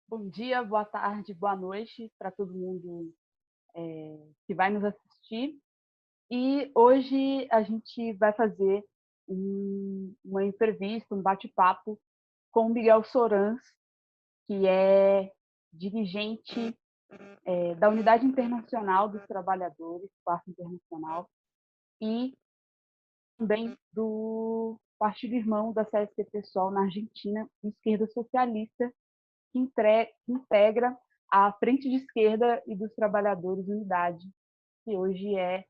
Bom dia, boa tarde, boa noite para todo mundo que vai nos assistir. E hoje a gente vai fazer uma entrevista, um bate-papo com o Miguel Sorans, que é dirigente da Unidade Internacional dos Trabalhadores, Quarto Internacional, e também do Partido Irmão da CSP-PSOL na Argentina, Esquerda Socialista, que integra a Frente de Esquerda e dos Trabalhadores Unidade, que hoje é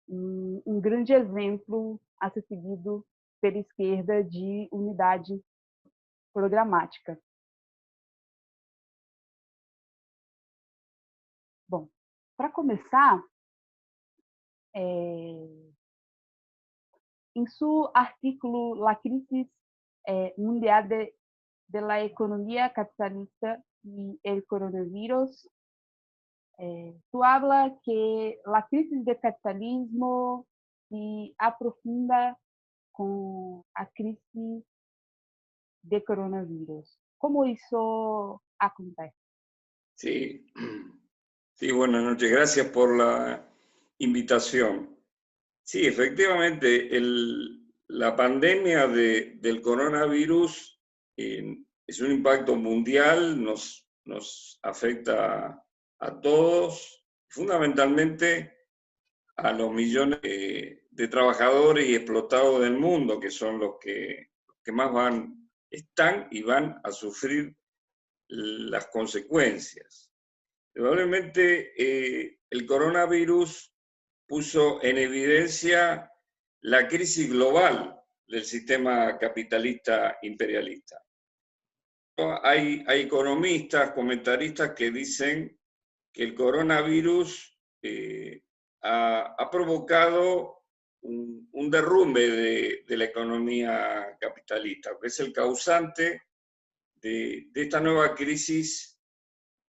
um grande exemplo a ser seguido pela esquerda de unidade programática. Bom, para começar, em seu artículo La crisis mundial de la economía capitalista y el coronavirus, tú hablas que la crisis del capitalismo se aprofunda con la crisis de coronavirus. ¿Cómo eso acontece? Sí, sí, buenas noches. Gracias por la invitación. Sí, efectivamente, la pandemia del coronavirus es un impacto mundial, nos afecta a todos, fundamentalmente a los millones de trabajadores y explotados del mundo, que son los que más están y van a sufrir las consecuencias. Probablemente el coronavirus puso en evidencia la crisis global del sistema capitalista imperialista. Hay economistas, comentaristas que dicen que el coronavirus ha provocado un derrumbe de la economía capitalista, que es el causante de esta nueva crisis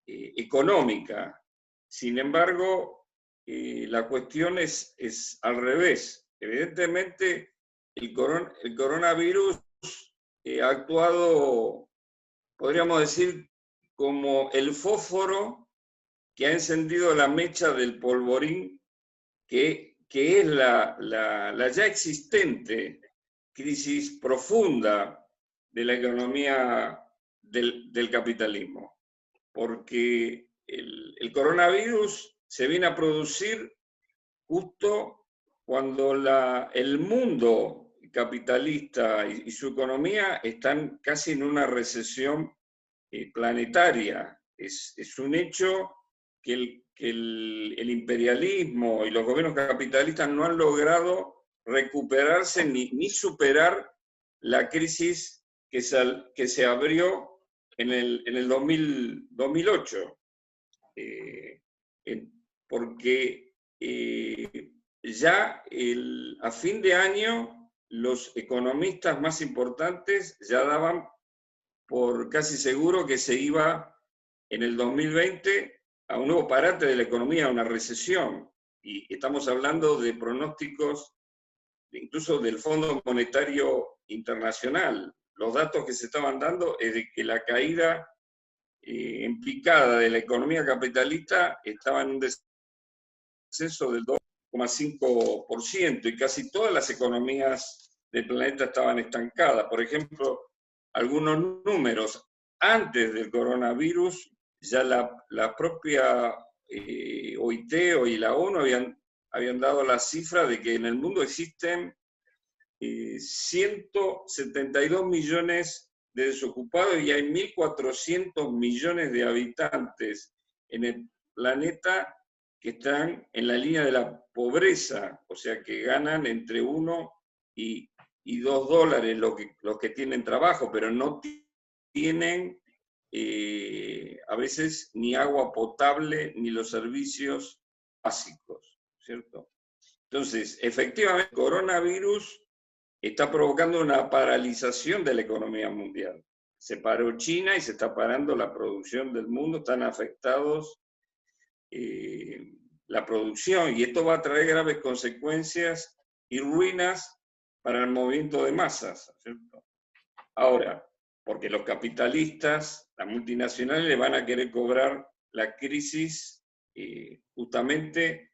económica. Sin embargo, la cuestión es al revés. Evidentemente, el coronavirus ha actuado, podríamos decir, como el fósforo que ha encendido la mecha del polvorín, que es la ya existente crisis profunda de la economía del capitalismo. Porque el coronavirus se viene a producir justo cuando el mundo capitalista y su economía están casi en una recesión planetaria. Es un hecho que el imperialismo y los gobiernos capitalistas no han logrado recuperarse ni superar la crisis que se abrió en el 2008, porque ya a fin de año los economistas más importantes ya daban por casi seguro que se iba en el 2020 a un nuevo parate de la economía, a una recesión. Y estamos hablando de pronósticos incluso del Fondo Monetario Internacional. Los datos que se estaban dando es de que la caída en picada de la economía capitalista estaba en un descenso del 2,5% y casi todas las economías del planeta estaban estancadas. Por ejemplo, algunos números antes del coronavirus, ya la propia OIT y la ONU habían dado la cifra de que en el mundo existen 172 millones de desocupados y hay 1.400 millones de habitantes en el planeta que están en la línea de la pobreza, o sea que ganan entre 1 y 2 dólares los que tienen trabajo, pero no tienen a veces ni agua potable ni los servicios básicos, ¿cierto? Entonces, efectivamente, el coronavirus está provocando una paralización de la economía mundial. Se paró China y se está parando la producción del mundo, están afectados la producción y esto va a traer graves consecuencias y ruinas para el movimiento de masas, ¿cierto? Ahora, porque los capitalistas las multinacionales le van a querer cobrar la crisis justamente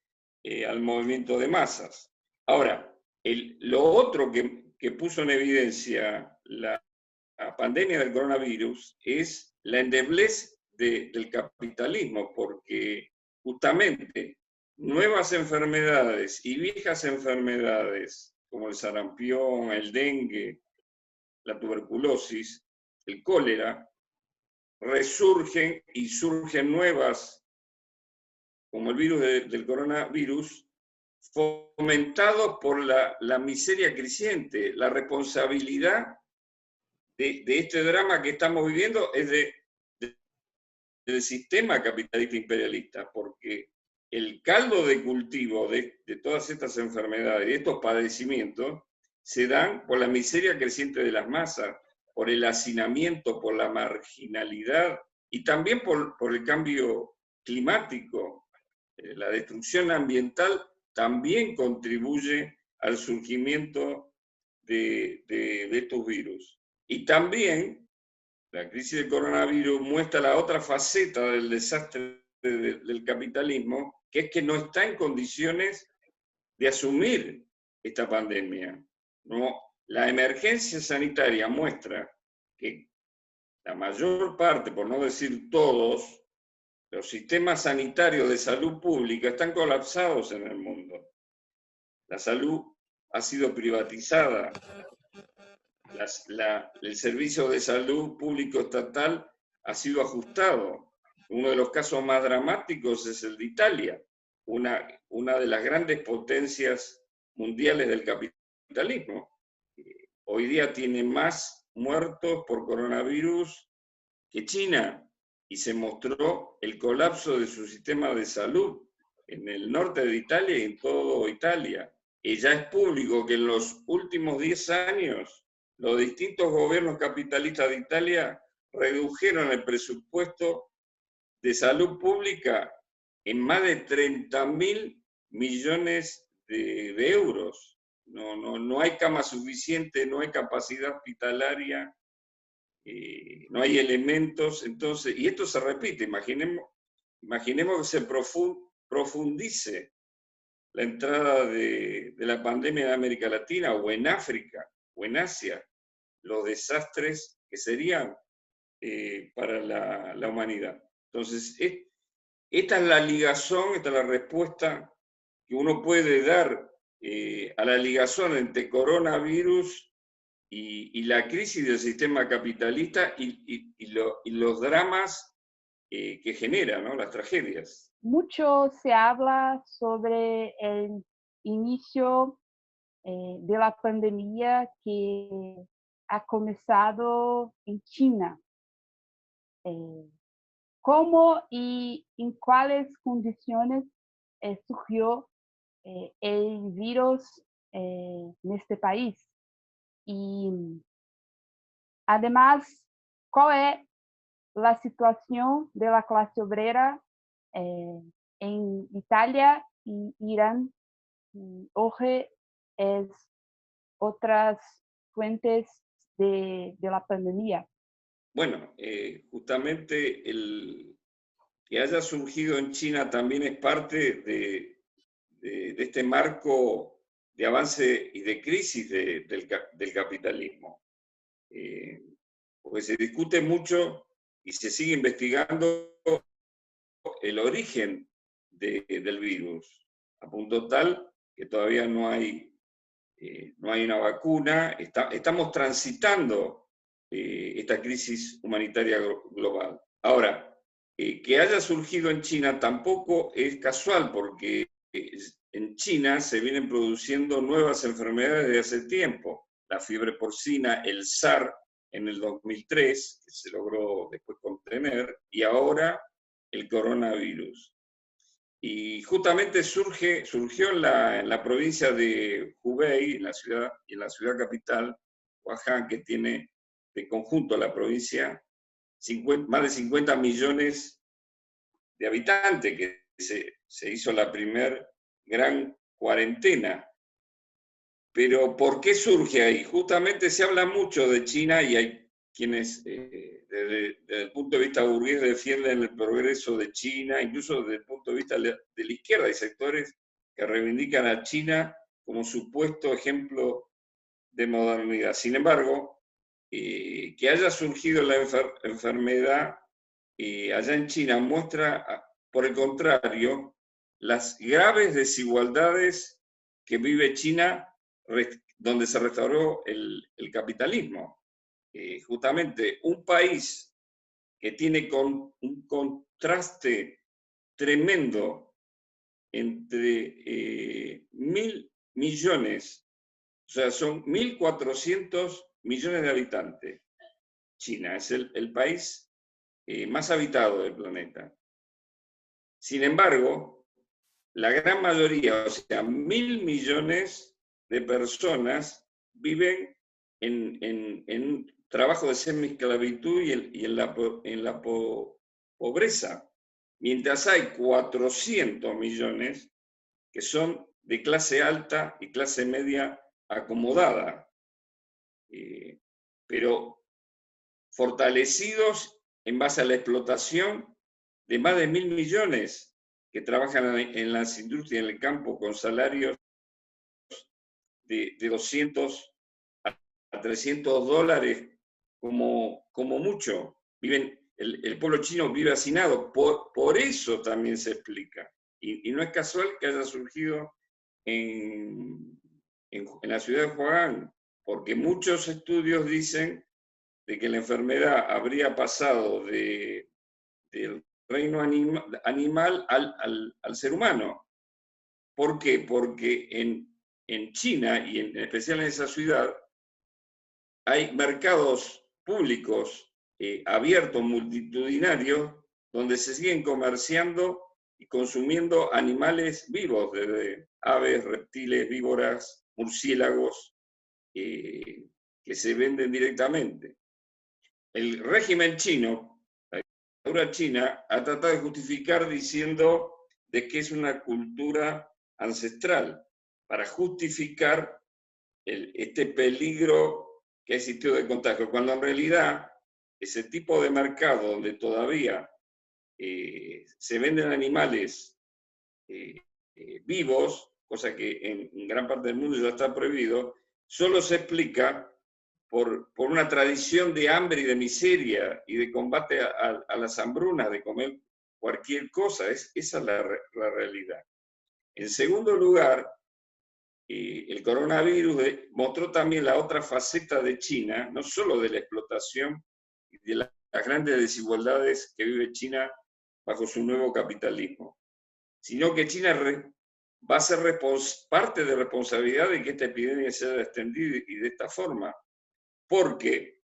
al movimiento de masas. Ahora, lo otro que puso en evidencia la pandemia del coronavirus es la endeblez del capitalismo, porque justamente nuevas enfermedades y viejas enfermedades como el sarampión, el dengue, la tuberculosis, el cólera, resurgen y surgen nuevas, como el virus del coronavirus, fomentados por la miseria creciente. La responsabilidad de este drama que estamos viviendo es del sistema capitalista imperialista, porque el caldo de cultivo de todas estas enfermedades y estos padecimientos se dan por la miseria creciente de las masas, por el hacinamiento, por la marginalidad y también por el cambio climático. La destrucción ambiental también contribuye al surgimiento de estos virus. Y también la crisis del coronavirus muestra la otra faceta del desastre del capitalismo, que es que no está en condiciones de asumir esta pandemia. No, la emergencia sanitaria muestra que la mayor parte, por no decir todos, los sistemas sanitarios de salud pública están colapsados en el mundo. La salud ha sido privatizada. El servicio de salud público estatal ha sido ajustado. Uno de los casos más dramáticos es el de Italia, una de las grandes potencias mundiales del capitalismo. Hoy día tiene más muertos por coronavirus que China, y se mostró el colapso de su sistema de salud en el norte de Italia y en toda Italia. Y ya es público que en los últimos 10 años los distintos gobiernos capitalistas de Italia redujeron el presupuesto de salud pública en más de 30.000 millones de euros. No hay cama suficiente, no hay capacidad hospitalaria, no hay elementos. Entonces, y esto se repite, imaginemos que se profundice la entrada de la pandemia en América Latina o en África o en Asia, los desastres que serían para la humanidad. Entonces, esta es la ligazón, esta es la respuesta que uno puede dar a la ligazón entre coronavirus y la crisis del sistema capitalista y los dramas que genera, ¿no? Las tragedias. Mucho se habla sobre el inicio de la pandemia que ha comenzado en China. ¿Cómo y en cuáles condiciones surgió el virus en este país? Y además, ¿cuál es la situación de la clase obrera en Italia y Irán? Hoy es otras fuentes de la pandemia. Bueno, justamente que haya surgido en China también es parte de este marco de avance y de crisis del capitalismo. Porque se discute mucho y se sigue investigando el origen del virus, a punto tal que todavía no hay una vacuna. Estamos transitando esta crisis humanitaria global. Ahora, que haya surgido en China tampoco es casual, porque en China se vienen produciendo nuevas enfermedades desde hace tiempo. La fiebre porcina, el SARS en el 2003, que se logró después contener, y ahora el coronavirus. Y justamente surgió en la provincia de Hubei, en la ciudad capital, Wuhan, que tiene de conjunto la provincia más de 50 millones de habitantes, que se hizo la primer gran cuarentena. Pero ¿por qué surge ahí? Justamente se habla mucho de China y hay quienes desde el punto de vista burgués defienden el progreso de China, incluso desde el punto de vista de la izquierda. Hay sectores que reivindican a China como supuesto ejemplo de modernidad. Sin embargo, que haya surgido la enfermedad allá en China muestra, por el contrario, las graves desigualdades que vive China, donde se restauró el capitalismo. Justamente un país que tiene un contraste tremendo entre 1.000 millones, o sea, son 1.400 millones de habitantes. China es el país más habitado del planeta. Sin embargo, la gran mayoría, o sea, 1.000 millones de personas viven en trabajo de semi-esclavitud y en la pobreza, mientras hay 400 millones que son de clase alta y clase media acomodada, pero fortalecidos en base a la explotación de más de 1.000 millones que trabajan en las industrias, en el campo, con salarios de 200 a 300 dólares como mucho. El pueblo chino vive hacinado. Por eso también se explica. Y no es casual que haya surgido en la ciudad de Wuhan, porque muchos estudios dicen de que la enfermedad habría pasado del reino animal al ser humano. ¿Por qué? Porque en China, y en especial en esa ciudad, hay mercados públicos abiertos, multitudinarios, donde se siguen comerciando y consumiendo animales vivos, desde aves, reptiles, víboras, murciélagos, que se venden directamente. El régimen chino, la dictadura china, ha tratado de justificar diciendo de que es una cultura ancestral, para justificar este peligro que ha existido de contagio, cuando en realidad ese tipo de mercado donde todavía se venden animales vivos, cosa que en gran parte del mundo ya está prohibido, solo se explica por una tradición de hambre y de miseria y de combate a las hambrunas, de comer cualquier cosa. Esa es la realidad. En segundo lugar, el coronavirus mostró también la otra faceta de China, no solo de la explotación y de las grandes desigualdades que vive China bajo su nuevo capitalismo, sino que China va a ser parte de responsabilidad de que esta epidemia se haya extendido y de esta forma, porque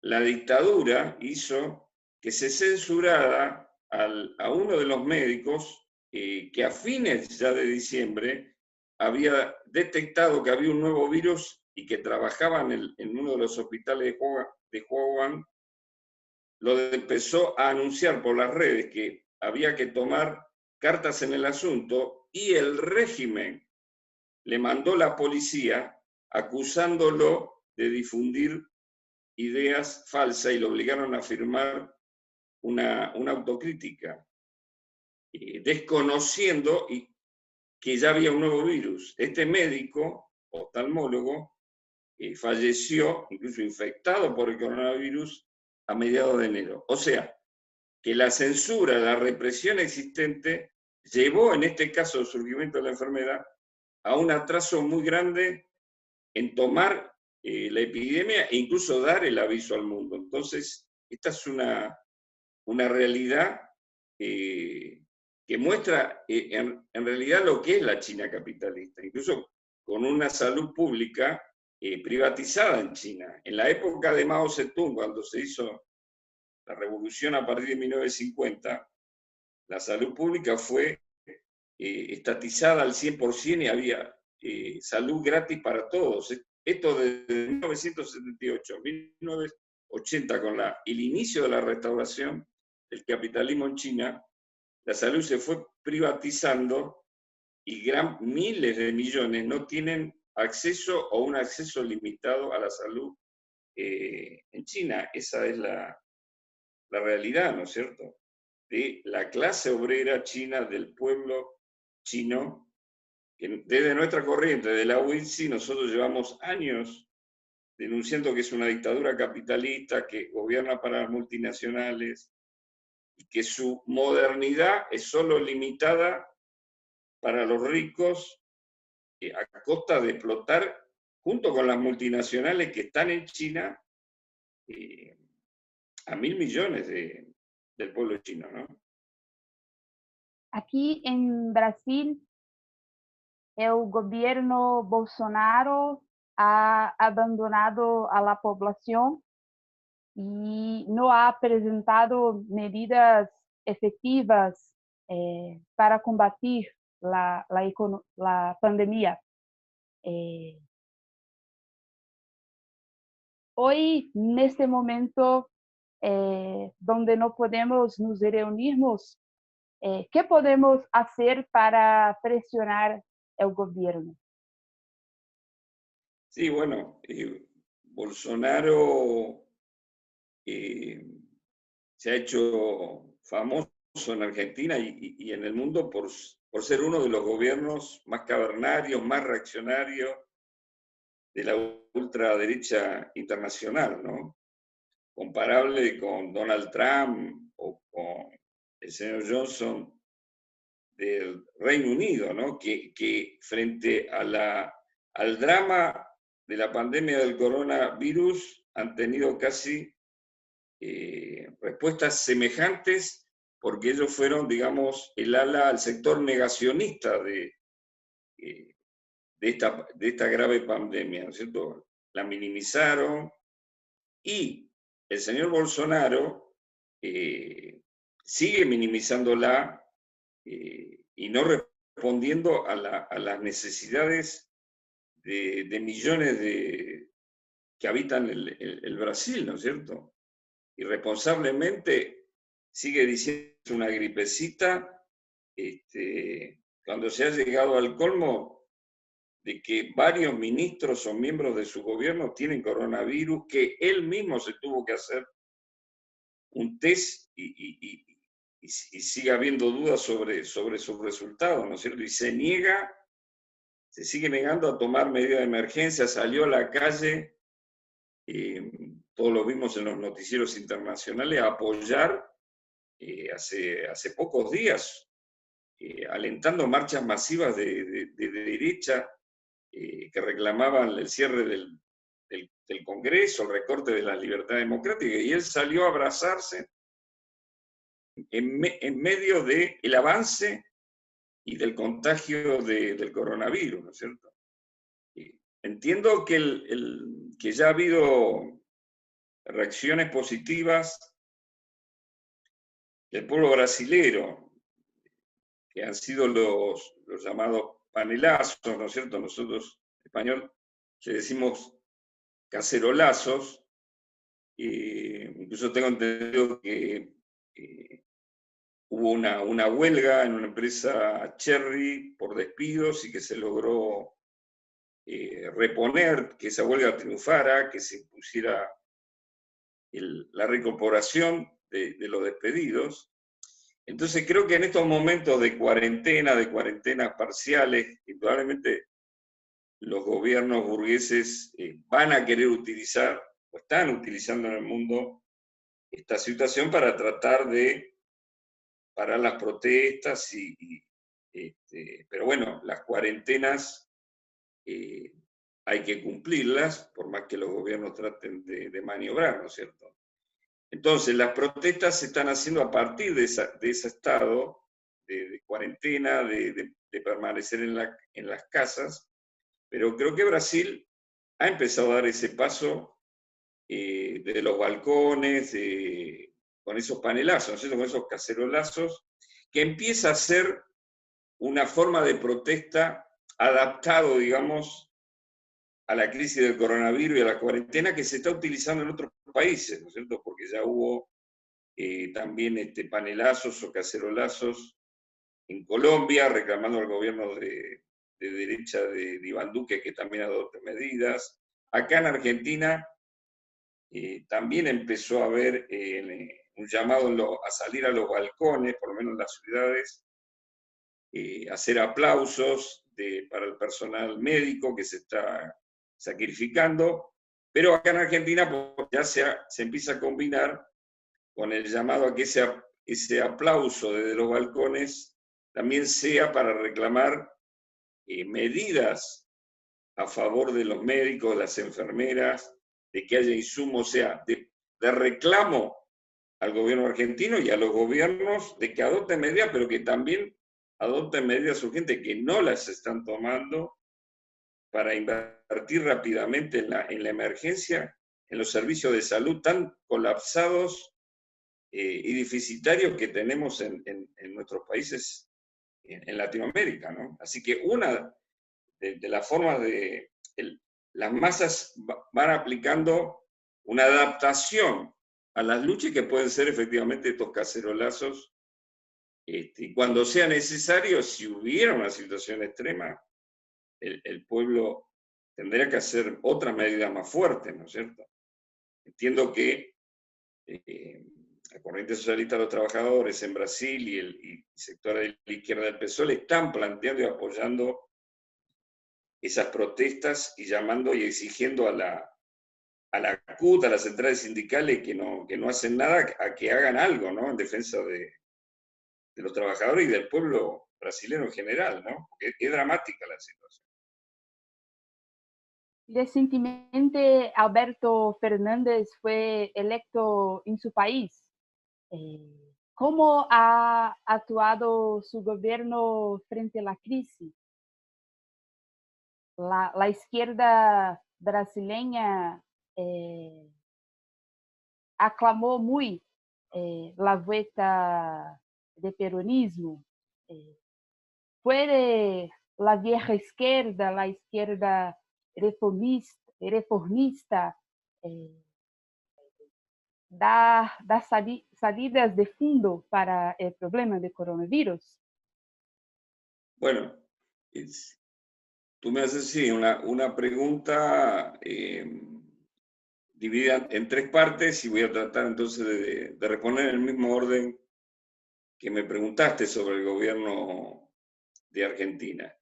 la dictadura hizo que se censurara a uno de los médicos que a fines ya de diciembre había detectado que había un nuevo virus y que trabajaba en uno de los hospitales de Wuhan. Lo empezó a anunciar por las redes que había que tomar cartas en el asunto, y el régimen le mandó la policía acusándolo de difundir ideas falsas y lo obligaron a firmar una autocrítica, desconociendo que ya había un nuevo virus. Este médico, oftalmólogo, falleció, incluso infectado por el coronavirus, a mediados de enero. O sea, que la censura, la represión existente, llevó en este caso el surgimiento de la enfermedad a un atraso muy grande en tomar la epidemia e incluso dar el aviso al mundo. Entonces, esta es una realidad que muestra en realidad lo que es la China capitalista, incluso con una salud pública privatizada en China. En la época de Mao Zedong, cuando se hizo la revolución a partir de 1950, la salud pública fue estatizada al 100% y había salud gratis para todos. Esto desde 1978, 1980, con el inicio de la restauración del capitalismo en China, la salud se fue privatizando y miles de millones no tienen acceso o un acceso limitado a la salud en China. Esa es la realidad, ¿no es cierto? De la clase obrera china, del pueblo chino, que desde nuestra corriente, de la UITSI, nosotros llevamos años denunciando que es una dictadura capitalista que gobierna para las multinacionales y que su modernidad es solo limitada para los ricos a costa de explotar, junto con las multinacionales que están en China, a 1.000 millones del pueblo chino, ¿no? Aquí en Brasil, el gobierno Bolsonaro ha abandonado a la población y no ha presentado medidas efectivas para combatir la pandemia. Hoy, en este momento, donde no podemos nos reunirnos, ¿qué podemos hacer para presionar el gobierno? Sí, bueno, Bolsonaro se ha hecho famoso en Argentina y en el mundo por ser uno de los gobiernos más cavernarios, más reaccionarios de la ultraderecha internacional, ¿no? Comparable con Donald Trump o con el señor Johnson del Reino Unido, ¿no? Que frente al drama de la pandemia del coronavirus han tenido casi respuestas semejantes porque ellos fueron, digamos, el ala al sector negacionista de esta grave pandemia, ¿no es cierto? La minimizaron y el señor Bolsonaro sigue minimizándola y no respondiendo a las necesidades de millones que habitan el Brasil, ¿no es cierto? Irresponsablemente sigue diciendo una gripecita, cuando se ha llegado al colmo de que varios ministros o miembros de su gobierno tienen coronavirus, que él mismo se tuvo que hacer un test y sigue habiendo dudas sobre sus resultados, ¿no es cierto? Y se sigue negando a tomar medidas de emergencia, salió a la calle, todos lo vimos en los noticieros internacionales, a apoyar hace pocos días, alentando marchas masivas de derecha que reclamaban el cierre del Congreso, el recorte de la libertad democrática, y él salió a abrazarse en medio del avance y del contagio del coronavirus, ¿no es cierto? Entiendo que ya ha habido reacciones positivas del pueblo brasilero, que han sido los llamados panelazos, ¿no es cierto? Nosotros, en español, le decimos cacerolazos. Incluso tengo entendido que hubo una huelga en una empresa Cherry por despidos y que se logró reponer, que esa huelga triunfara, que se impusiera la reincorporación de los despedidos. Entonces creo que en estos momentos de cuarentenas parciales, indudablemente los gobiernos burgueses van a querer utilizar, o están utilizando en el mundo, esta situación para tratar de parar las protestas, pero bueno, las cuarentenas hay que cumplirlas, por más que los gobiernos traten de maniobrar, ¿no es cierto? Entonces, las protestas se están haciendo a partir de ese estado de cuarentena, de permanecer en las casas, pero creo que Brasil ha empezado a dar ese paso de los balcones, con esos panelazos, ¿no es cierto? Con esos cacerolazos, que empieza a ser una forma de protesta adaptado, digamos, a la crisis del coronavirus y a la cuarentena que se está utilizando en otros países, ¿no es cierto? Porque ya hubo también panelazos o cacerolazos en Colombia, reclamando al gobierno de derecha de Iván Duque que también adopte medidas. Acá en Argentina también empezó a haber un llamado a salir a los balcones, por lo menos en las ciudades, hacer aplausos para el personal médico que se está sacrificando, pero acá en Argentina pues, ya se empieza a combinar con el llamado a que ese aplauso desde los balcones también sea para reclamar medidas a favor de los médicos, las enfermeras, de que haya insumos, o sea, de reclamo al gobierno argentino y a los gobiernos de que adopten medidas, pero que también adopten medidas urgentes que no las están tomando para invertir rápidamente en la emergencia, en los servicios de salud tan colapsados y deficitarios que tenemos en nuestros países en Latinoamérica, ¿no? Así que una de las formas las masas van aplicando una adaptación a las luchas que pueden ser efectivamente estos cacerolazos. Y cuando sea necesario, si hubiera una situación extrema, el pueblo tendría que hacer otras medidas más fuertes, ¿no es cierto? Entiendo que la Corriente Socialista de los Trabajadores en Brasil y el sector de la izquierda del PSOE están planteando y apoyando esas protestas y llamando y exigiendo a la CUT, a las centrales sindicales que no hacen nada, a que hagan algo, ¿no? En defensa de los trabajadores y del pueblo brasileño en general, ¿no? Porque es dramática la situación. Recientemente, Alberto Fernández fue electo en su país. ¿Cómo ha actuado su gobierno frente a la crisis? La izquierda brasileña aclamó muy la vuelta del peronismo. Fue la vieja izquierda, la izquierda reformista, dar salidas de fondo para el problema del coronavirus. Bueno, tú me haces sí, una pregunta dividida en tres partes y voy a tratar entonces de responder en el mismo orden que me preguntaste sobre el gobierno de Argentina.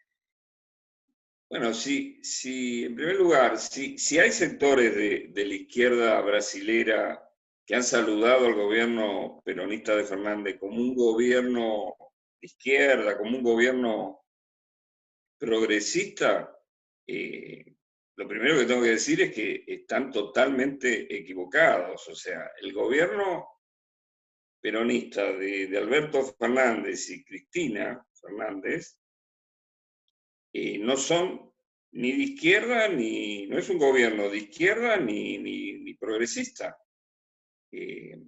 Bueno, en primer lugar, si hay sectores de la izquierda brasilera que han saludado al gobierno peronista de Fernández como un gobierno de izquierda, como un gobierno progresista, lo primero que tengo que decir es que están totalmente equivocados. O sea, el gobierno peronista de Alberto Fernández y Cristina Fernández no son ni de izquierda, no es un gobierno de izquierda ni progresista. Es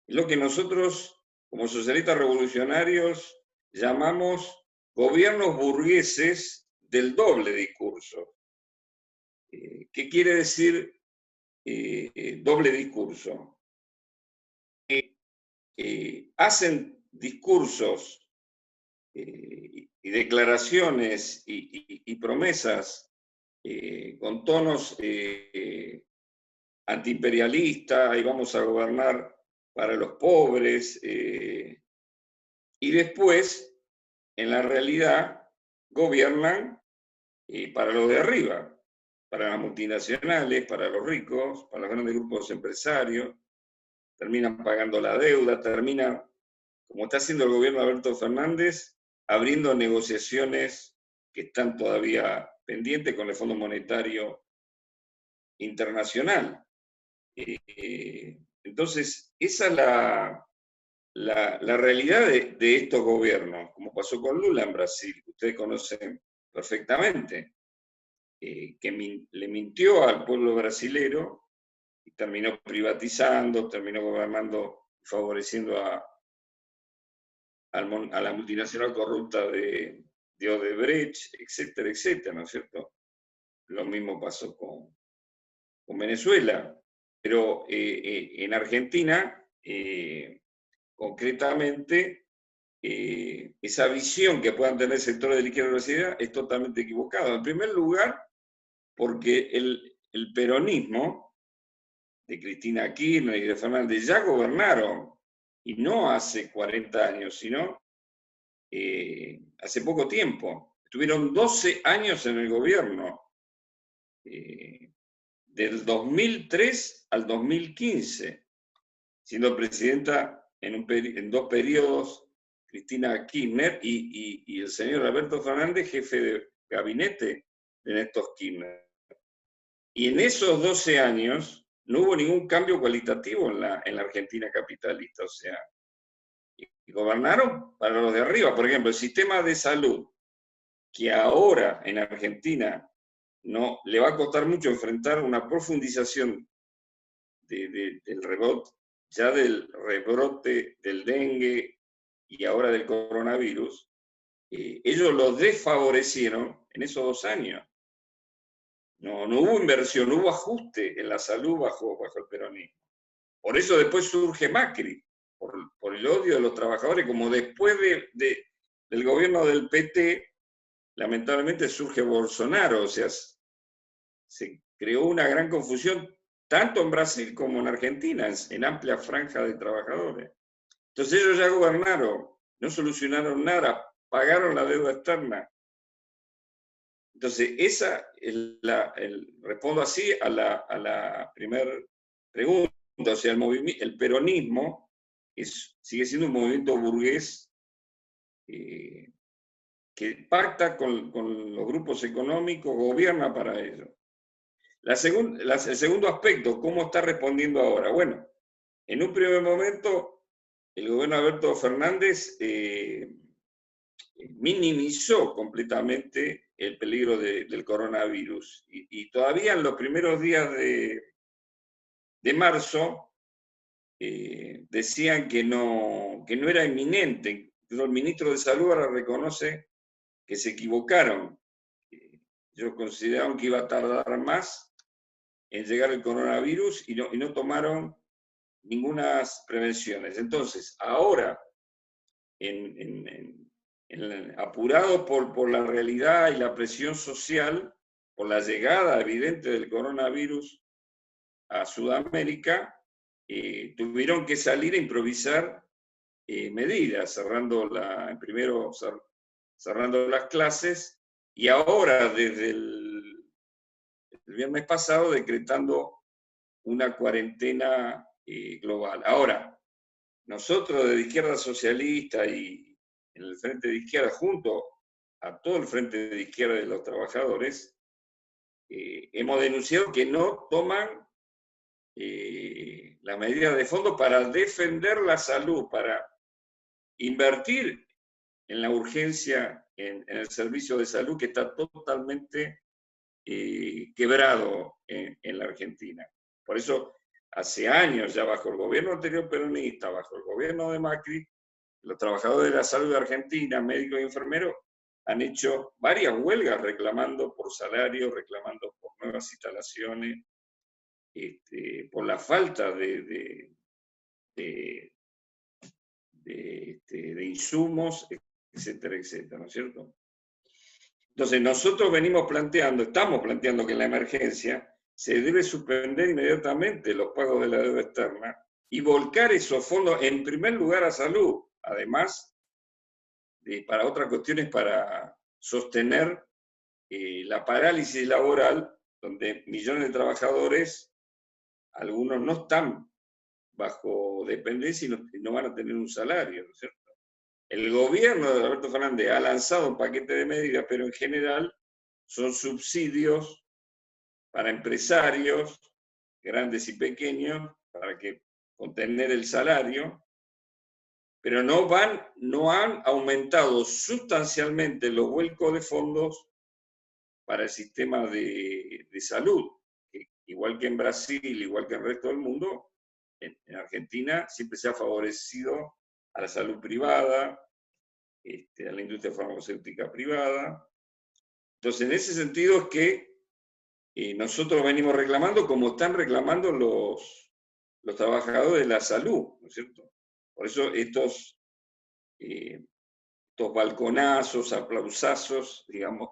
lo que nosotros, como socialistas revolucionarios, llamamos gobiernos burgueses del doble discurso. ¿Qué quiere decir doble discurso? Hacen discursos y declaraciones y promesas con tonos antiimperialistas y vamos a gobernar para los pobres, y después, en la realidad, gobiernan para los de arriba, para las multinacionales, para los ricos, para los grandes grupos empresarios, terminan pagando la deuda, terminan, como está haciendo el gobierno de Alberto Fernández, abriendo negociaciones que están todavía pendientes con el Fondo Monetario Internacional. Entonces, esa es la realidad de estos gobiernos, como pasó con Lula en Brasil, que ustedes conocen perfectamente, que le mintió al pueblo brasilero y terminó privatizando, terminó gobernando y favoreciendo a la multinacional corrupta de Odebrecht, etcétera, etcétera, ¿no es cierto? Lo mismo pasó con Venezuela, pero en Argentina, concretamente, esa visión que puedan tener sectores de la izquierda brasileña es totalmente equivocada. En primer lugar, porque el peronismo de Cristina Kirchner y de Fernández ya gobernaron, y no hace 40 años, sino hace poco tiempo. Estuvieron 12 años en el gobierno, del 2003 al 2015, siendo presidenta en 2 periodos Cristina Kirchner y el señor Alberto Fernández, jefe de gabinete de Néstor Kirchner. Y en esos 12 años no hubo ningún cambio cualitativo en la Argentina capitalista, o sea, y gobernaron para los de arriba. Por ejemplo, el sistema de salud, que ahora en Argentina no le va a costar mucho enfrentar una profundización del rebote, ya del rebrote del dengue y ahora del coronavirus, ellos lo desfavorecieron en esos 2 años. No hubo inversión, no hubo ajuste en la salud bajo el peronismo. Por eso después surge Macri, por el odio de los trabajadores, como después del gobierno del PT, lamentablemente surge Bolsonaro, o sea, se creó una gran confusión, tanto en Brasil como en Argentina, en amplia franja de trabajadores. Entonces ellos ya gobernaron, no solucionaron nada, pagaron la deuda externa. Entonces, esa es respondo así a la primera pregunta. O sea, el peronismo sigue siendo un movimiento burgués que pacta con los grupos económicos, gobierna para ello. El segundo aspecto, ¿cómo está respondiendo ahora? Bueno, en un primer momento, el gobierno de Alberto Fernández minimizó completamente el peligro del coronavirus. Y todavía en los primeros días de marzo decían que no era inminente. El ministro de Salud ahora reconoce que se equivocaron. Ellos consideraron que iba a tardar más en llegar el coronavirus y no tomaron ninguna prevenciones. Entonces, ahora, apurado por la realidad y la presión social, por la llegada evidente del coronavirus a Sudamérica, tuvieron que salir a improvisar medidas, primero cerrando las clases y ahora desde el viernes pasado decretando una cuarentena global. Ahora, nosotros de izquierda socialista y en el Frente de Izquierda, junto a todo el Frente de Izquierda de los Trabajadores, hemos denunciado que no toman las medidas de fondo para defender la salud, para invertir en la urgencia, en el servicio de salud que está totalmente quebrado en la Argentina. Por eso, hace años ya bajo el gobierno anterior peronista, bajo el gobierno de Macri, los trabajadores de la salud de Argentina, médicos y enfermeros, han hecho varias huelgas reclamando por salario, reclamando por nuevas instalaciones, por la falta de insumos, etcétera, etcétera, ¿no es cierto? Entonces, nosotros estamos planteando que en la emergencia se debe suspender inmediatamente los pagos de la deuda externa y volcar esos fondos en primer lugar a salud, además para otras cuestiones, para sostener la parálisis laboral, donde millones de trabajadores, algunos no están bajo dependencia y no van a tener un salario, ¿no es cierto? El gobierno de Alberto Fernández ha lanzado un paquete de medidas, pero en general son subsidios para empresarios, grandes y pequeños, para contener el salario, pero no han aumentado sustancialmente los vuelcos de fondos para el sistema de salud. Igual que en Brasil, igual que en el resto del mundo, en Argentina siempre se ha favorecido a la salud privada, a la industria farmacéutica privada. Entonces, en ese sentido es que nosotros venimos reclamando como están reclamando los trabajadores de la salud, ¿no es cierto? Por eso estos balconazos, aplausazos, digamos,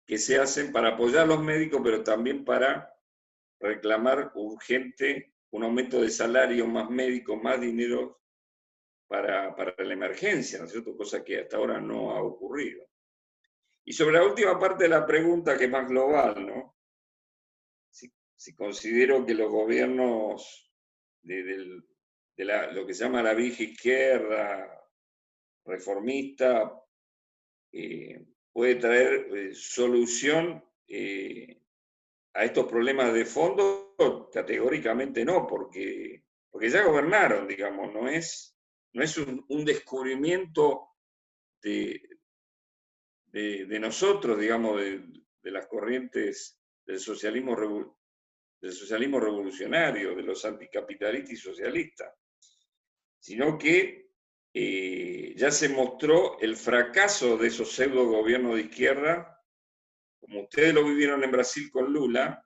que se hacen para apoyar a los médicos, pero también para reclamar urgente un aumento de salario, más médicos, más dinero para la emergencia, ¿no es cierto? Cosa que hasta ahora no ha ocurrido. Y sobre la última parte de la pregunta, que es más global, ¿no? Si considero que los gobiernos de lo que se llama la vieja izquierda reformista puede traer solución a estos problemas de fondo, categóricamente no, porque ya gobernaron, digamos, no es un descubrimiento de nosotros, digamos, de las corrientes del socialismo revolucionario, de los anticapitalistas y socialistas, sino que ya se mostró el fracaso de esos pseudo gobiernos de izquierda, como ustedes lo vivieron en Brasil con Lula.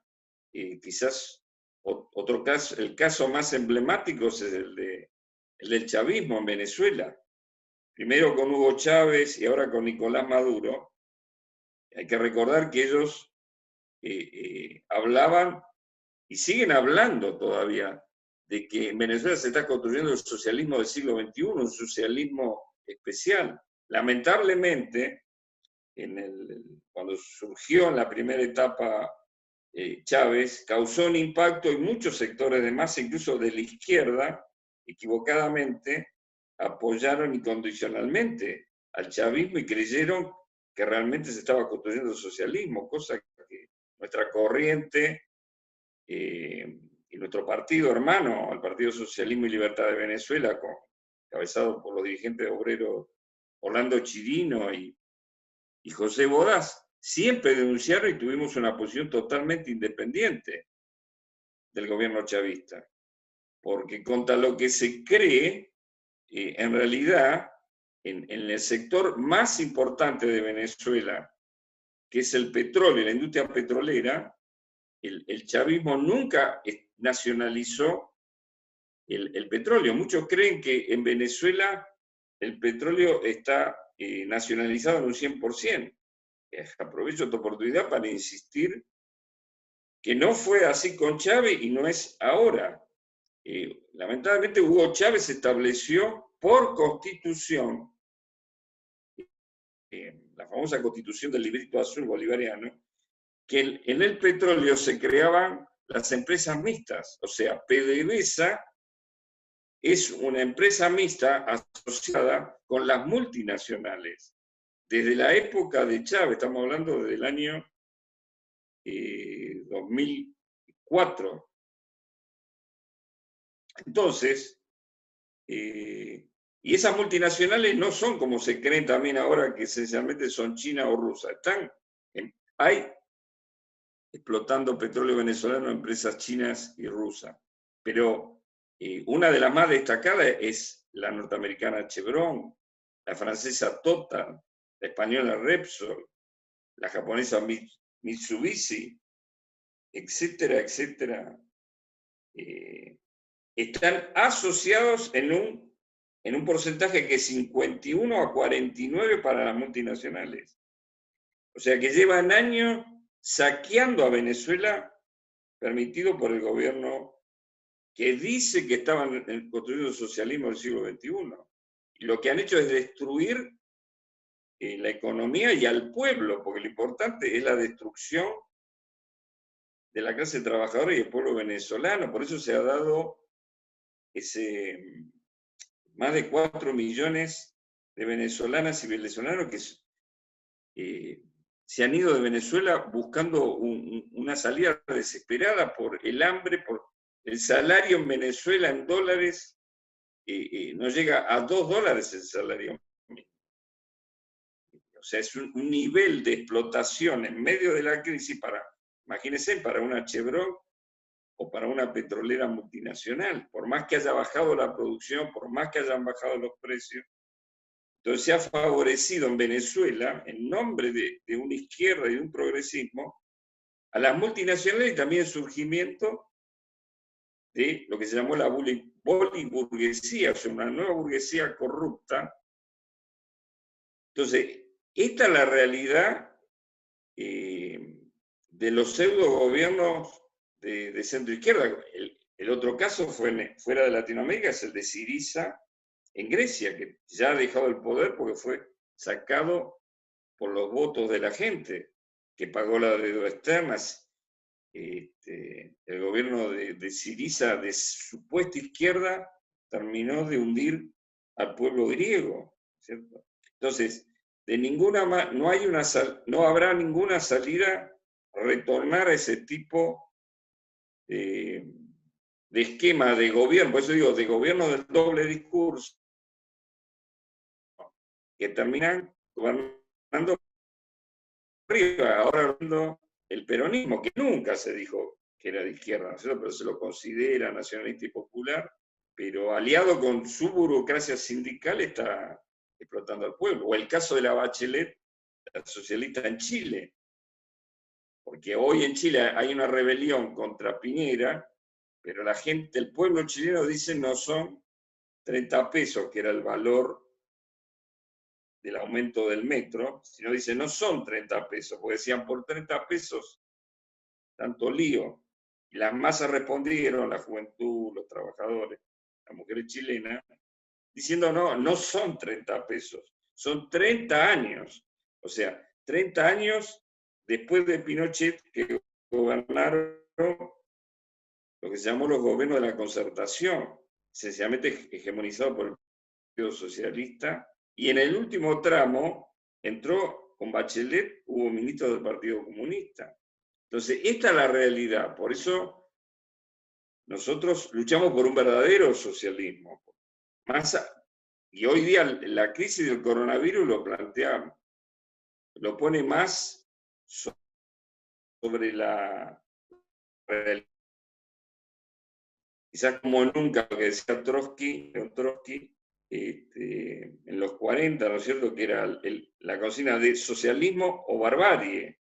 Quizás otro caso, el caso más emblemático es el del chavismo en Venezuela. Primero con Hugo Chávez y ahora con Nicolás Maduro. Hay que recordar que ellos hablaban y siguen hablando todavía de que en Venezuela se está construyendo el socialismo del siglo XXI, un socialismo especial. Lamentablemente, cuando surgió en la primera etapa Chávez, causó un impacto en muchos sectores de masa, incluso de la izquierda, equivocadamente, apoyaron incondicionalmente al chavismo y creyeron que realmente se estaba construyendo el socialismo, cosa que nuestra corriente y nuestro partido hermano, el Partido Socialismo y Libertad de Venezuela, encabezado por los dirigentes obreros Orlando Chirino y José Bodas, siempre denunciaron y tuvimos una posición totalmente independiente del gobierno chavista. Porque contra lo que se cree, en realidad, en el sector más importante de Venezuela, que es el petróleo, la industria petrolera, el chavismo nunca nacionalizó el petróleo. Muchos creen que en Venezuela el petróleo está nacionalizado en un 100%. Aprovecho esta oportunidad para insistir que no fue así con Chávez y no es ahora. Lamentablemente Hugo Chávez estableció por constitución, la famosa constitución del librito azul bolivariano, que en el petróleo se creaban las empresas mixtas. O sea, PDVSA es una empresa mixta asociada con las multinacionales. Desde la época de Chávez, estamos hablando del año 2004. Entonces, y esas multinacionales no son como se creen también ahora, que esencialmente son chinas o rusas. Hay explotando petróleo venezolano empresas chinas y rusas. Pero una de las más destacadas es la norteamericana Chevron, la francesa Total, la española Repsol, la japonesa Mitsubishi, etcétera, etcétera. Están asociados en un porcentaje que es 51 a 49 para las multinacionales. O sea que llevan años saqueando a Venezuela, permitido por el gobierno que dice que estaban construyendo el socialismo del siglo XXI. Y lo que han hecho es destruir la economía y al pueblo, porque lo importante es la destrucción de la clase trabajadora y del pueblo venezolano. Por eso se ha dado más de 4 millones de venezolanas y venezolanos que se han ido de Venezuela buscando una salida desesperada por el hambre, por el salario en Venezuela en dólares, no llega a $2 el salario. O sea, es un nivel de explotación en medio de la crisis imagínense, para una Chevron o para una petrolera multinacional, por más que haya bajado la producción, por más que hayan bajado los precios. Entonces se ha favorecido en Venezuela, en nombre de una izquierda y de un progresismo, a las multinacionales y también el surgimiento de lo que se llamó la boliburguesía, o sea, una nueva burguesía corrupta. Entonces, esta es la realidad de los pseudo gobiernos de centro izquierda. El otro caso fuera de Latinoamérica es el de Syriza en Grecia, que ya ha dejado el poder porque fue sacado por los votos de la gente, que pagó la deuda externa. El gobierno de Syriza, de supuesta izquierda, terminó de hundir al pueblo griego, ¿cierto? Entonces, no habrá ninguna salida a retornar a ese tipo de esquema de gobierno, por eso digo, de gobierno del doble discurso, que terminan gobernando arriba, ahora el peronismo, que nunca se dijo que era de izquierda, ¿no es cierto? Pero se lo considera nacionalista y popular, pero aliado con su burocracia sindical está explotando al pueblo. O el caso de la Bachelet, la socialista en Chile, porque hoy en Chile hay una rebelión contra Piñera, pero la gente, el pueblo chileno dice no son 30 pesos, que era el valor del aumento del metro, sino dice no son 30 pesos, porque decían por 30 pesos tanto lío. Y las masas respondieron, la juventud, los trabajadores, las mujeres chilenas, diciendo no, no son 30 pesos, son 30 años. O sea, 30 años después de Pinochet, que gobernaron lo que se llamó los gobiernos de la concertación, esencialmente hegemonizado por el Partido Socialista, y en el último tramo entró con Bachelet, hubo ministro del Partido Comunista. Entonces, esta es la realidad, por eso nosotros luchamos por un verdadero socialismo. Y hoy día la crisis del coronavirus lo plantea, lo pone más sobre la realidad. Quizás como nunca, lo que decía Trotsky en los 40, ¿no es cierto?, que era la consigna de socialismo o barbarie.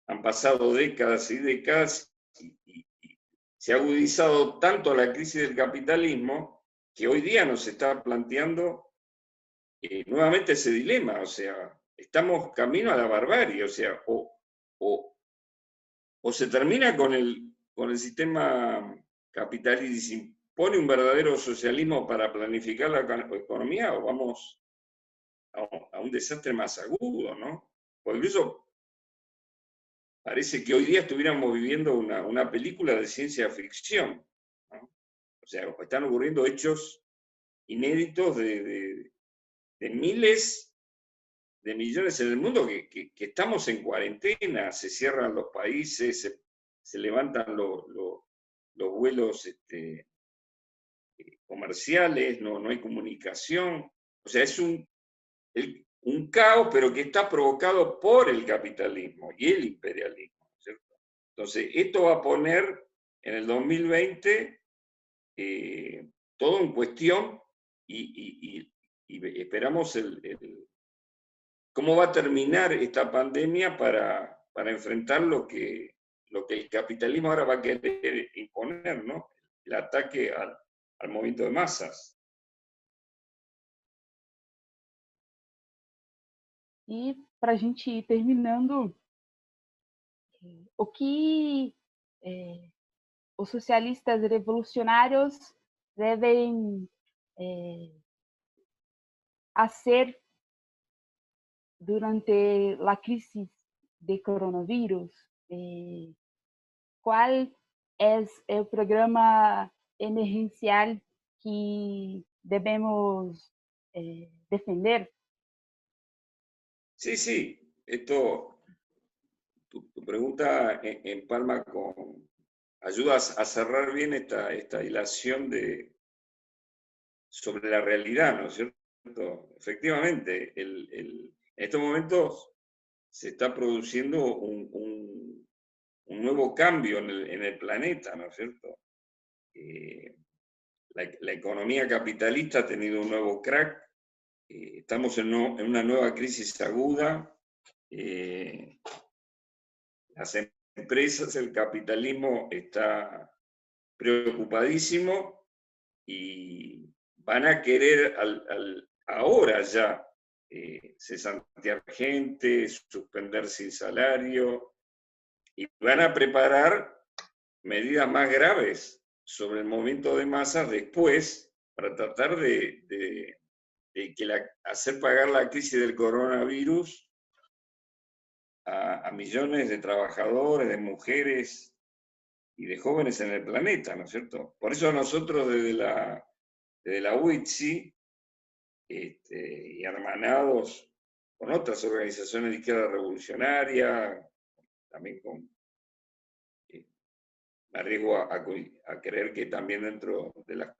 Han pasado décadas y décadas y se ha agudizado tanto la crisis del capitalismo que hoy día nos está planteando nuevamente ese dilema. O sea, estamos camino a la barbarie. O sea, o se termina con el sistema capitalista y se impone un verdadero socialismo para planificar la economía, o vamos a un desastre más agudo, ¿no? O incluso parece que hoy día estuviéramos viviendo una película de ciencia ficción, ¿no? O sea, están ocurriendo hechos inéditos de miles de millones en el mundo que estamos en cuarentena, se cierran los países, se levantan los vuelos comerciales, no hay comunicación. O sea, es un caos, pero que está provocado por el capitalismo y el imperialismo, ¿cierto? Entonces, esto va a poner en el 2020 todo en cuestión y esperamos cómo va a terminar esta pandemia para enfrentar lo que el capitalismo ahora va a querer imponer, ¿no? El ataque al movimiento de masas. E para a gente ir terminando, o que os socialistas revolucionários devem fazer durante a crise de coronavírus? Qual é o programa emergencial que devemos defender? Sí, sí, tu pregunta empalma ayudas a cerrar bien esta hilación sobre la realidad, ¿no es cierto? Efectivamente, en estos momentos se está produciendo un nuevo cambio en el planeta, ¿no es cierto? La economía capitalista ha tenido un nuevo crack, estamos en una nueva crisis aguda, las empresas, el capitalismo está preocupadísimo y van a querer ahora ya cesantear gente, suspender sin salario y van a preparar medidas más graves sobre el movimiento de masas después para tratar de hacer pagar la crisis del coronavirus a millones de trabajadores, de mujeres y de jóvenes en el planeta, ¿no es cierto? Por eso nosotros desde la UITSI, y hermanados con otras organizaciones de izquierda revolucionaria, también me arriesgo a creer que también dentro de las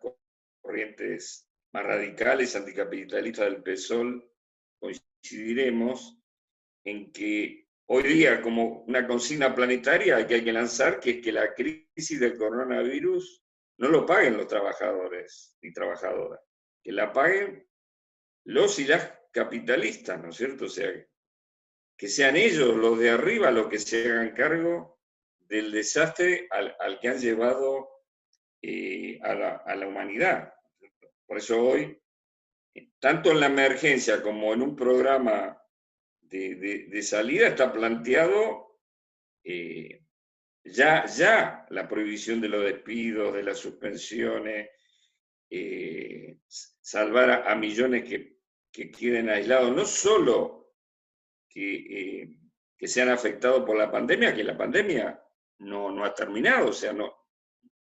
corrientes más radicales anticapitalistas del PSOL coincidiremos en que hoy día, como una consigna planetaria que hay que lanzar, que es que la crisis del coronavirus no lo paguen los trabajadores y trabajadoras, que la paguen los y las capitalistas, ¿no es cierto? O sea, que sean ellos los de arriba los que se hagan cargo del desastre al que han llevado a la humanidad. Por eso hoy, tanto en la emergencia como en un programa de salida, está planteado ya la prohibición de los despidos, de las suspensiones, salvar a millones que queden aislados, no solo que sean afectados por la pandemia, que la pandemia no ha terminado, o sea, no,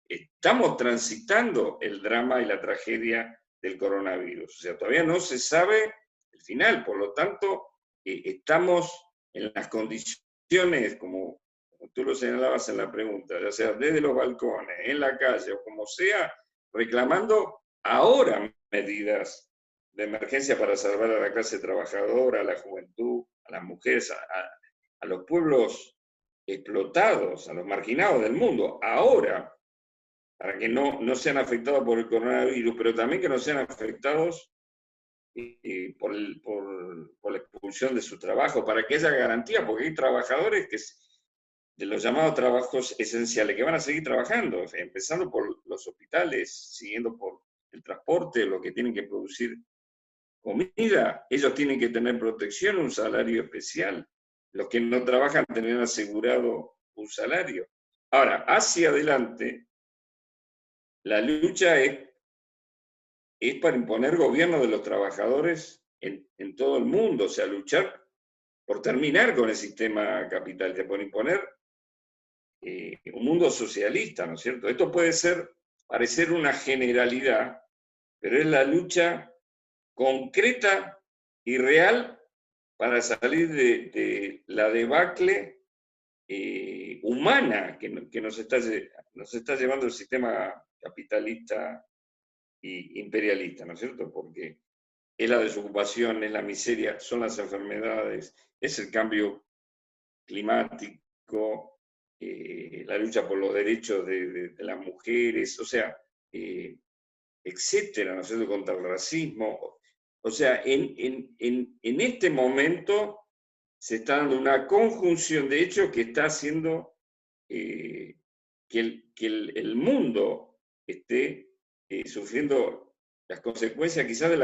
estamos transitando el drama y la tragedia del coronavirus, o sea, todavía no se sabe el final, por lo tanto, estamos en las condiciones, como tú lo señalabas en la pregunta, ya sea desde los balcones, en la calle o como sea, reclamando ahora medidas de emergencia para salvar a la clase trabajadora, a la juventud, a las mujeres, a los pueblos explotados, a los marginados del mundo, ahora, para que no sean afectados por el coronavirus, pero también que no sean afectados por la expulsión de su trabajo, para que haya garantía, porque hay trabajadores de los llamados trabajos esenciales que van a seguir trabajando, empezando por los hospitales, siguiendo por el transporte, lo que tienen que producir comida, ellos tienen que tener protección, un salario especial. Los que no trabajan tendrán asegurado un salario. Ahora, hacia adelante, la lucha es para imponer gobierno de los trabajadores en todo el mundo, o sea, luchar por terminar con el sistema capitalista, por imponer un mundo socialista, ¿no es cierto? Esto puede parecer una generalidad, pero es la lucha concreta y real para salir de la debacle humana que nos está llevando el sistema capitalista e imperialista, ¿no es cierto? Porque es la desocupación, es la miseria, son las enfermedades, es el cambio climático, la lucha por los derechos de las mujeres, o sea, etcétera, ¿no es cierto?, contra el racismo. O sea, en este momento se está dando una conjunción de hechos que está haciendo que el mundo esté sufriendo las consecuencias quizás de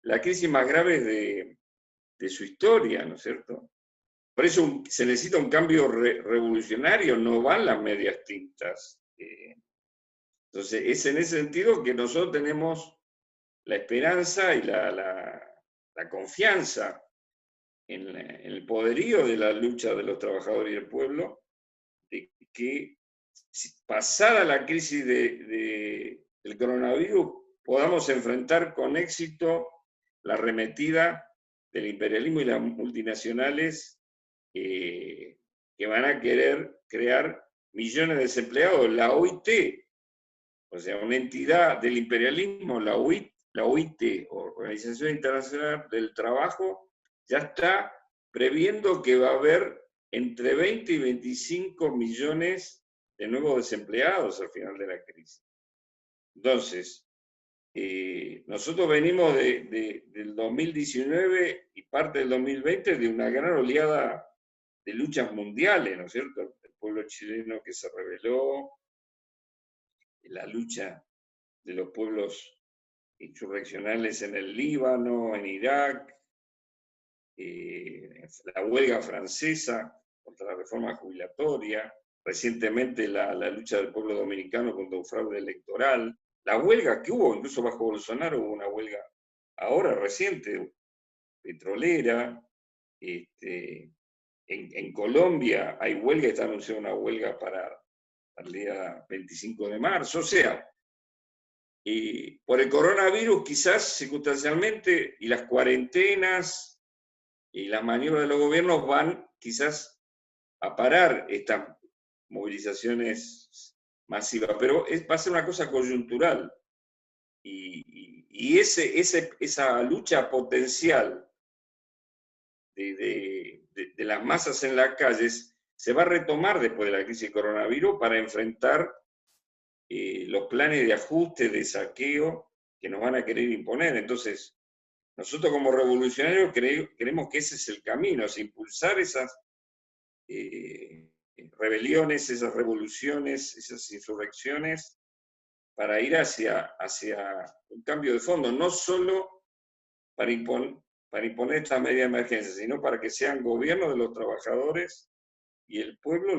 la crisis más grave de su historia, ¿no es cierto? Por eso se necesita un cambio revolucionario, no van las medias tintas. Entonces, es en ese sentido que nosotros tenemos la esperanza y la confianza en el poderío de la lucha de los trabajadores y el pueblo, de que pasada la crisis del coronavirus podamos enfrentar con éxito la arremetida del imperialismo y las multinacionales que van a querer crear millones de desempleados. La OIT, o sea, una entidad del imperialismo, la OIT, Organización Internacional del Trabajo, ya está previendo que va a haber entre 20 y 25 millones de nuevos desempleados al final de la crisis. Entonces, nosotros venimos del 2019 y parte del 2020 de una gran oleada de luchas mundiales, ¿no es cierto? El pueblo chileno que se rebeló, la lucha de los pueblos insurreccionales en el Líbano, en Irak, la huelga francesa contra la reforma jubilatoria, recientemente la lucha del pueblo dominicano contra un fraude electoral, la huelga que hubo, incluso bajo Bolsonaro hubo una huelga ahora reciente, petrolera. En Colombia hay huelga, está anunciada una huelga para el día 25 de marzo. O sea, por el coronavirus quizás circunstancialmente y las cuarentenas y las maniobras de los gobiernos van quizás a parar estas movilizaciones masivas, pero va a ser una cosa coyuntural. Y esa lucha potencial de las masas en las calles se va a retomar después de la crisis del coronavirus para enfrentar los planes de ajuste, de saqueo que nos van a querer imponer. Entonces, nosotros como revolucionarios creemos que ese es el camino, es impulsar esas rebeliones, esas revoluciones, esas insurrecciones, para ir hacia un cambio de fondo, no solo para imponer estas medidas de emergencia, sino para que sean gobiernos de los trabajadores y el pueblo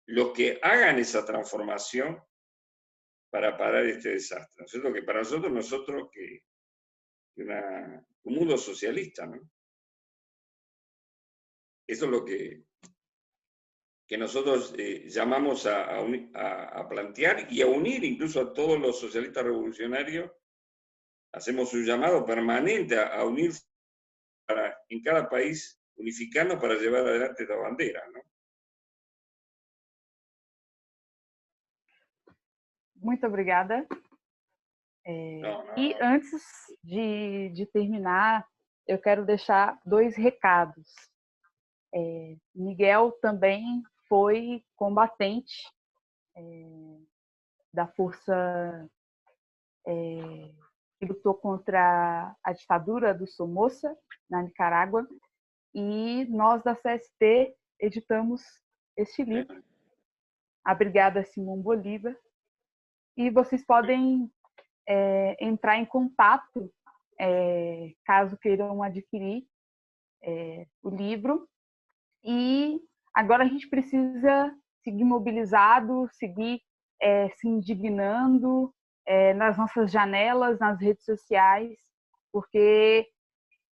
los que hagan esa transformación para parar este desastre. ¿No es cierto? Que para nosotros que un mundo socialista, ¿no? Eso es lo que nosotros llamamos a plantear y a unir incluso a todos los socialistas revolucionarios. Hacemos un llamado permanente a unirse en cada país, unificarnos para llevar adelante esta bandera, ¿no? Muito obrigada. E antes de terminar, eu quero deixar 2 recados. Miguel também foi combatente da força que lutou contra a ditadura do Somoza, na Nicarágua, e nós da CST editamos este livro, A Brigada Simão Bolívar, e vocês podem entrar em contato caso queiram adquirir o livro. E agora a gente precisa seguir mobilizado, seguir se indignando nas nossas janelas, nas redes sociais, porque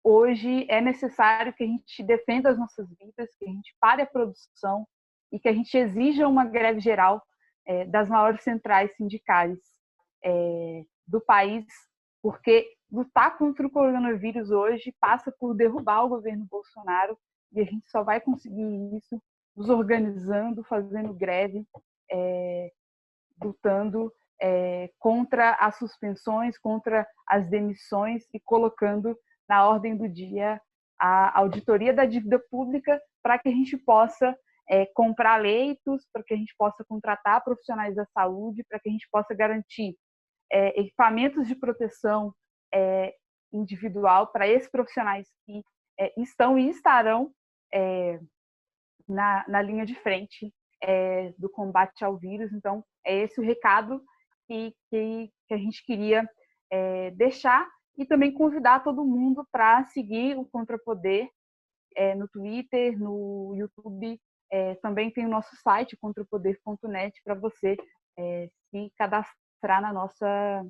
hoje é necessário que a gente defenda as nossas vidas, que a gente pare a produção e que a gente exija uma greve geral das maiores centrais sindicais do país, porque lutar contra o coronavírus hoje passa por derrubar o governo Bolsonaro, e a gente só vai conseguir isso nos organizando, fazendo greve, lutando contra as suspensões, contra as demissões e colocando na ordem do dia a auditoria da dívida pública para que a gente possa comprar leitos, para que a gente possa contratar profissionais da saúde, para que a gente possa garantir equipamentos de proteção individual para esses profissionais que estão e estarão na linha de frente do combate ao vírus. Então, é esse o recado que a gente queria deixar, e também convidar todo mundo para seguir o Contrapoder no Twitter, no YouTube. Também tem o nosso site, contrapoder.net, para você se cadastrar na nossa